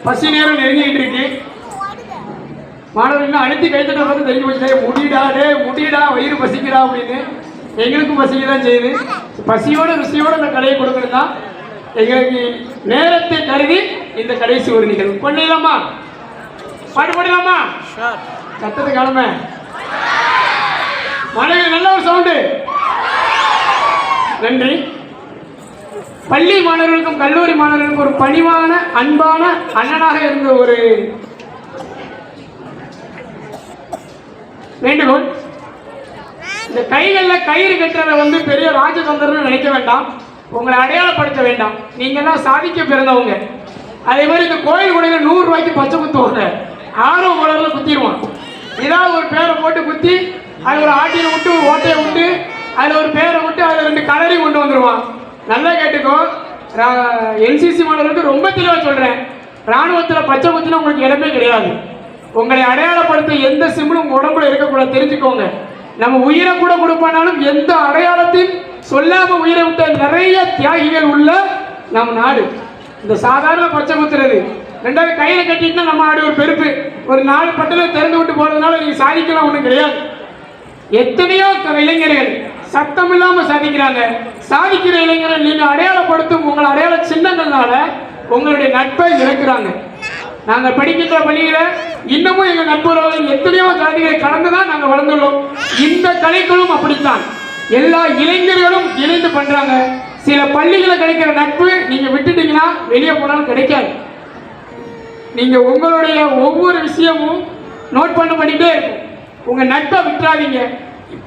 பசி நேரம் நெருங்கிட்டு இருக்கு. மாணவர்கள் அழுத்தி கைத்தட்ட வந்து தெரிஞ்சு போச்சு, முடிடாடே முடிடா வயிறு பசிக்கிறா அப்படின்னு. எங்களுக்கும் பசிக்க தான் செய்யுது. பசியோட ருசியோட இந்த கடையை கொடுக்கறது தான் எங்களுக்கு நேரத்தை கருதி இந்த கடைசி ஒரு நிகழ்வு. பண்ணிடலாமா? பாட்டு பாடலாமா? சத்தத்து கிளம்ப மாணவர்கள் நல்ல ஒரு சவுண்டு. நன்றி. பள்ளி மாணவர்களுக்கும் கல்லூரி மாணவர்களுக்கும் ஒரு பணிவான அன்பான அண்ணனாக இருந்த ஒரு வேண்டுகோள். இந்த கைகளில் கயிறு கட்டுறதை வந்து பெரிய ராஜதந்திரம்னு நினைக்க வேண்டாம், உங்களை அடையாளப்படுத்த வேண்டாம். நீங்கள்லாம் சாதிக்க பிறந்தவங்க. அதே மாதிரி இந்த கோயில் குடையில் 100 ரூபாய்க்கு பச்சை குத்துவாங்க, ஆர்வ கோளரில் குத்திடுவான். ஏதாவது ஒரு பேரை போட்டு குத்தி அதில் ஒரு ஆட்டியை விட்டு ஒரு ஓட்டையை விட்டு அதில் ஒரு பேரை விட்டு அதில் 2 கலரையும் கொண்டு வந்துடுவான். நல்லா கேட்டுக்கோ, என்சிசி மாணவர்களுக்கு ரொம்ப தெளிவாக சொல்கிறேன், இராணுவத்தில் பச்சை குத்தினா உங்களுக்கு இடமே கிடையாது. உங்களை அடையாளப்படுத்த எந்த சிம்பிளும் உங்கள் உடம்புல இருக்கக்கூடாது, தெரிஞ்சுக்கோங்க. நம்ம உயிரை கூட கொடுப்பானாலும் எந்த அடையாளத்தையும் சொல்லாம உயிரை விட்ட நிறைய தியாகிகள் உள்ள நம்ம நாடு. இந்த சாதாரண பச்சை குத்துறது, 2வது கையில கட்டிட்டுனா நம்ம நாடு ஒரு பெருப்பு. ஒரு 4 பட்டத்தை திறந்து விட்டு போறதுனால நீங்க சாதிக்கலாம் ஒன்றும் கிடையாது. எத்தனையோ இளைஞர்கள் சத்தம் இல்லாம சாதிக்கிறாங்க. சாதிக்கிற இளைஞர்கள் நீங்க அடையாளப்படுத்தும் உங்கள் அடையாள சின்னங்கள்னால உங்களுடைய நட்பை இழக்கிறாங்க. நாங்கள் படிக்கின்ற பள்ளியில இன்னமும் எங்கள் நட்புறவுகள் எத்தனையோ ஜாதிகளை கடந்துதான் நாங்கள் வளர்ந்துள்ளோம். இந்த கலைகளும் அப்படித்தான், எல்லா இளைஞர்களும் இணைந்து பண்றாங்க. சில பள்ளிகளை கிடைக்கிற நட்பு நீங்க விட்டுட்டீங்கன்னா வெளியே போனாலும் கிடைக்காது. நீங்க உங்களுடைய ஒவ்வொரு விஷயமும் நோட் பண்ணிட்டே இருக்கும். உங்க நட்பை விட்டுறாதீங்க.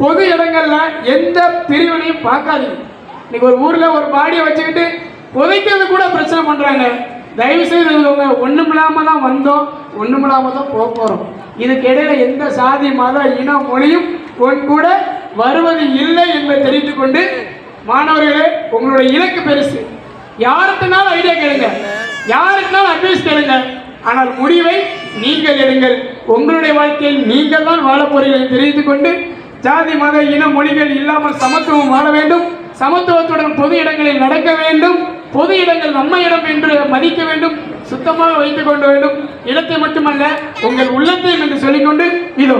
பொது இடங்கள்ல எந்த பிரிவினையும் பார்க்காதீங்க. இன்னைக்கு ஒரு ஊர்ல ஒரு பாடியை வச்சுக்கிட்டு புதைக்கிறது கூட பிரச்சனை பண்றாங்க. தயவு செய்து ஒண்ணும் இல்லாம தான் வந்தோம், ஒண்ணும் இல்லாம தான் போக போறோம். இதுக்கு இடையில எந்த சாதி மத இன மொழியும் கூட வருவது இல்லை என்பதை தெரிவித்துக் கொண்டு, மாணவர்களே உங்களுடைய இலக்கு பெருசு. யாருக்குனாலும் ஐடியா கேளுங்க, யாருக்குனாலும் அட்வைஸ் கேளுங்க, ஆனால் முடிவை நீங்கள் எடுங்கள். உங்களுடைய வாழ்க்கையில் நீங்கள் தான் வாழ போறீர்கள் தெரிவித்துக் கொண்டு, ஜாதி மத இன மொழிகள் இல்லாமல் சமத்துவம் வாழ வேண்டும், சமத்துவத்துடன் பொது இடங்களில் நடக்க வேண்டும், பொது இடங்கள் நம்ம இடம் என்று மதிக்க வேண்டும், சுத்தமாக வைத்துக் கொள்ள வேண்டும். இடத்தை மட்டுமல்ல உங்கள் உள்ளத்தையும் என்று சொல்லிக்கொண்டு இதோ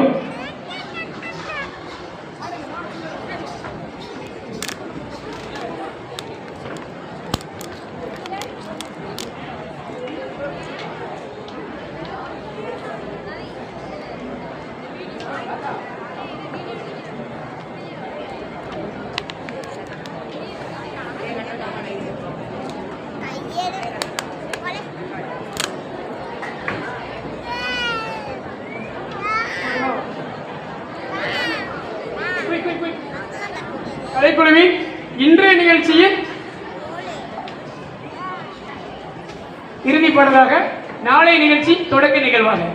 கலைக்குழுவின் இன்றைய நிகழ்ச்சியின் இறுதி பாடலாக நாளைய நிகழ்ச்சி தொடக்க நிகழ்வாக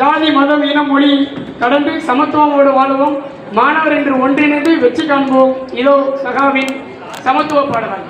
ஜாதி மதம் இனம் மொழி கடந்து சமத்துவமோடு வாழுவோம், மாணவர் என்று ஒன்றிணைந்து வெற்றி காண்போம். இதோ சகாவின் சமத்துவ பாடல்.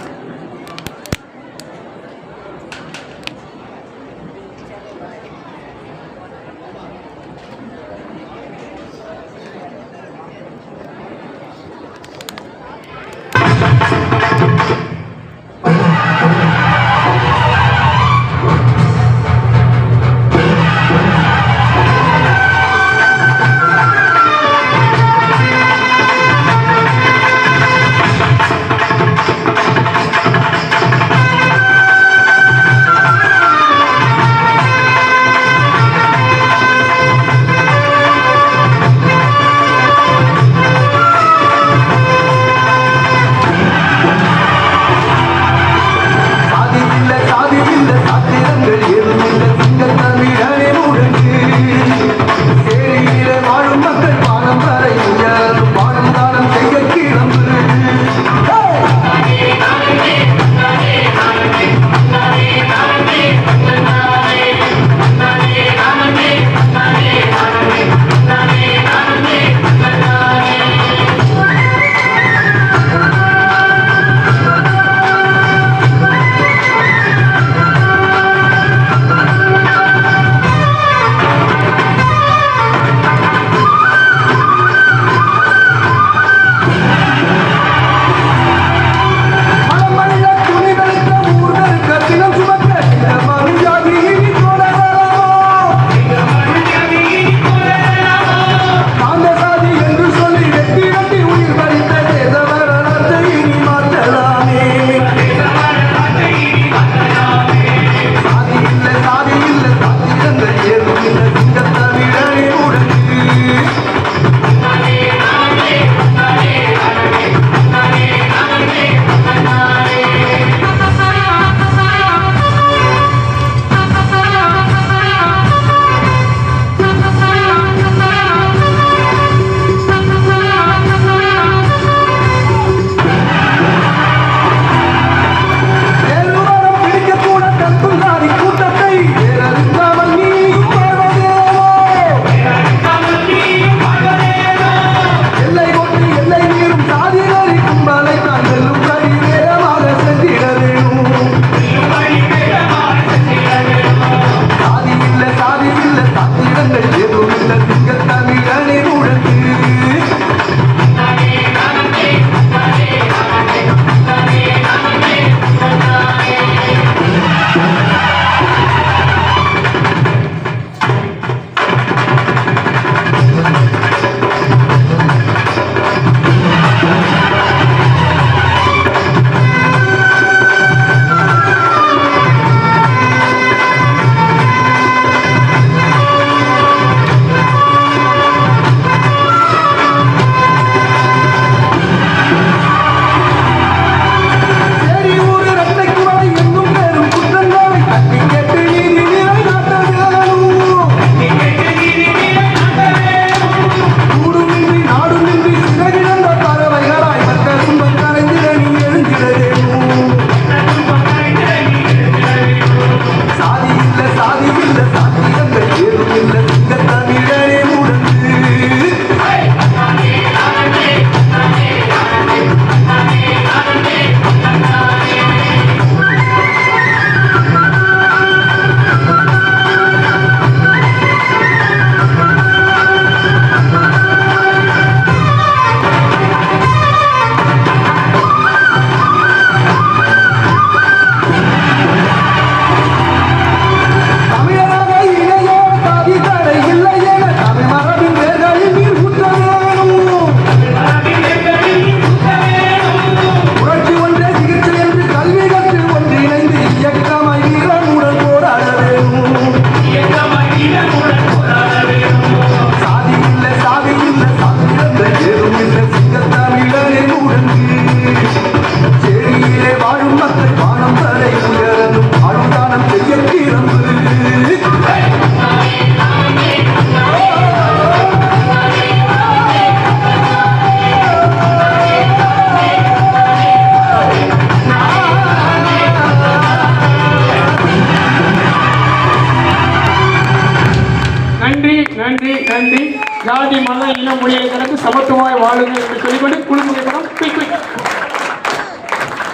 ஜாதி மத இன மொழியை கடந்து சமத்துவமாய் வாழுங்கள் என்று சொல்லிக்கொண்டு குழு புகைப்படம் குயிக்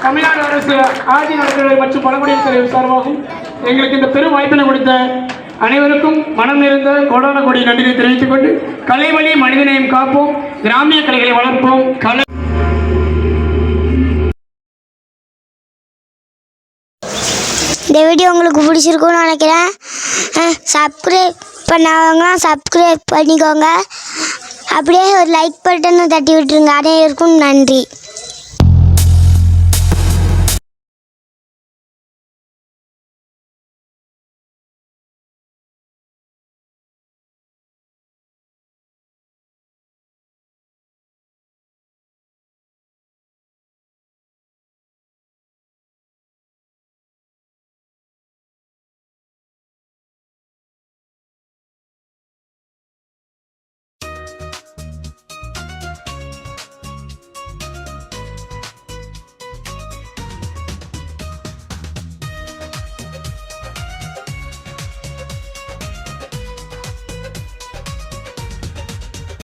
தமிழ்நாடு அரசு ஆதி நலத்துறை மற்றும் பழங்குடியினர் துறை சார்பாகவும் எங்களுக்கு இந்த பெரும் வாய்ப்பினை கொடுத்த அனைவருக்கும் மனம் நிறைந்த கோடான கோடி நன்றியை தெரிவித்துக் கொண்டு கலை வழி மனிதநேயம் காப்போம், கிராமிய கலைகளை வளர்ப்போம். இந்த வீடியோ உங்களுக்கு பிடிச்சிருக்கும்னு நினைக்கிறேன். சப்ஸ்கிரைப் பண்ணாதவங்களாம் சப்ஸ்கிரைப் பண்ணிக்கோங்க. அப்படியே ஒரு லைக் பட்டனை தட்டி விட்டுருங்க. அனைவருக்கும் நன்றி.